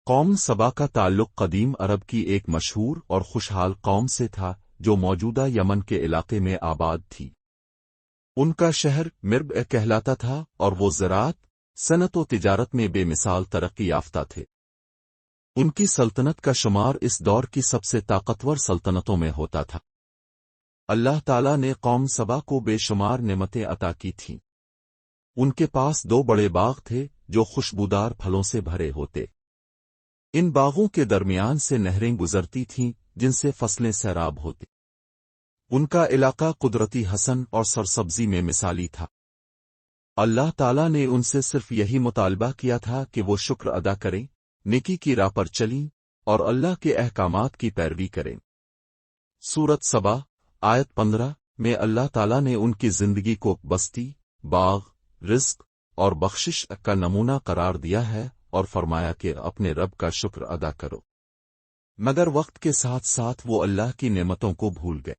قوم سبا کا تعلق قدیم عرب کی ایک مشہور اور خوشحال قوم سے تھا جو موجودہ یمن کے علاقے میں آباد تھی۔ ان کا شہر مرب کہلاتا تھا اور وہ زراعت، صنعت و تجارت میں بے مثال ترقی یافتہ تھے۔ ان کی سلطنت کا شمار اس دور کی سب سے طاقتور سلطنتوں میں ہوتا تھا۔ اللہ تعالیٰ نے قوم سبا کو بے شمار نعمتیں عطا کی تھیں۔ ان کے پاس 2 بڑے باغ تھے جو خوشبودار پھلوں سے بھرے ہوتے۔ ان باغوں کے درمیان سے نہریں گزرتی تھیں جن سے فصلیں سیراب ہوتی۔ ان کا علاقہ قدرتی حسن اور سرسبزی میں مثالی تھا۔ اللہ تعالیٰ نے ان سے صرف یہی مطالبہ کیا تھا کہ وہ شکر ادا کریں، نیکی کی راہ پر چلیں اور اللہ کے احکامات کی پیروی کریں۔ سورۃ سبا آیت 15 میں اللہ تعالیٰ نے ان کی زندگی کو بستی، باغ، رزق اور بخشش کا نمونہ قرار دیا ہے اور فرمایا کہ اپنے رب کا شکر ادا کرو، مگر وقت کے ساتھ ساتھ وہ اللہ کی نعمتوں کو بھول گئے۔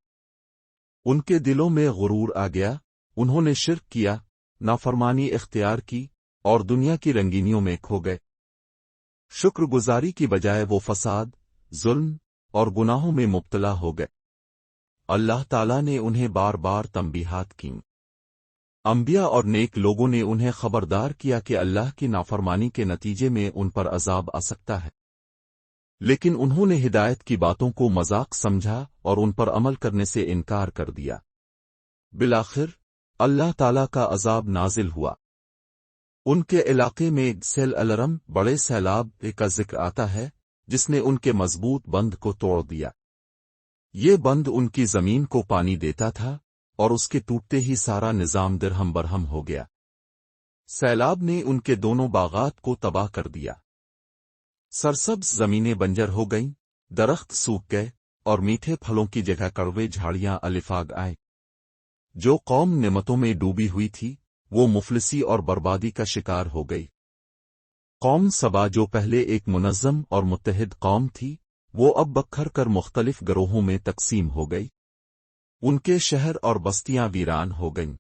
ان کے دلوں میں غرور آ گیا، انہوں نے شرک کیا، نافرمانی اختیار کی اور دنیا کی رنگینیوں میں کھو گئے۔ شکر گزاری کی بجائے وہ فساد، ظلم اور گناہوں میں مبتلا ہو گئے۔ اللہ تعالیٰ نے انہیں بار بار تنبیہات کیں۔ انبیاء اور نیک لوگوں نے انہیں خبردار کیا کہ اللہ کی نافرمانی کے نتیجے میں ان پر عذاب آ سکتا ہے، لیکن انہوں نے ہدایت کی باتوں کو مذاق سمجھا اور ان پر عمل کرنے سے انکار کر دیا۔ بالآخر اللہ تعالیٰ کا عذاب نازل ہوا۔ ان کے علاقے میں سیل الرم بڑے سیلاب کا ذکر آتا ہے جس نے ان کے مضبوط بند کو توڑ دیا۔ یہ بند ان کی زمین کو پانی دیتا تھا اور اس کے ٹوٹتے ہی سارا نظام درہم برہم ہو گیا۔ سیلاب نے ان کے دونوں باغات کو تباہ کر دیا۔ سرسبز زمینیں بنجر ہو گئیں، درخت سوکھ گئے اور میٹھے پھلوں کی جگہ کڑوے جھاڑیاں الفاگ آئیں۔ جو قوم نعمتوں میں ڈوبی ہوئی تھی وہ مفلسی اور بربادی کا شکار ہو گئی۔ قوم سبا جو پہلے ایک منظم اور متحد قوم تھی، وہ اب بکھر کر مختلف گروہوں میں تقسیم ہو گئی۔ ان کے شہر اور بستیاں ویران ہو گئیں۔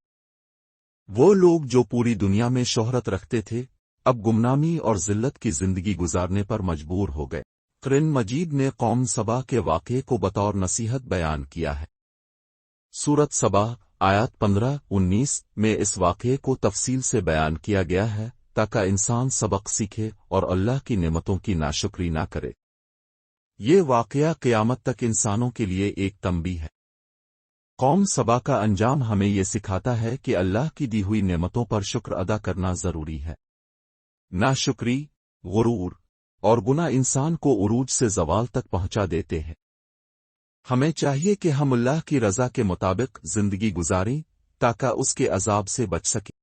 وہ لوگ جو پوری دنیا میں شہرت رکھتے تھے اب گمنامی اور ذلت کی زندگی گزارنے پر مجبور ہو گئے۔ قرآن مجید نے قوم سبا کے واقعے کو بطور نصیحت بیان کیا ہے۔ سورۃ سبا آیات 15-19 میں اس واقعے کو تفصیل سے بیان کیا گیا ہے تاکہ انسان سبق سیکھے اور اللہ کی نعمتوں کی ناشکری نہ کرے۔ یہ واقعہ قیامت تک انسانوں کے لیے ایک تنبیہ ہے۔ قوم سبا کا انجام ہمیں یہ سکھاتا ہے کہ اللہ کی دی ہوئی نعمتوں پر شکر ادا کرنا ضروری ہے۔ ناشکری، غرور اور گناہ انسان کو عروج سے زوال تک پہنچا دیتے ہیں۔ ہمیں چاہیے کہ ہم اللہ کی رضا کے مطابق زندگی گزاریں تاکہ اس کے عذاب سے بچ سکیں۔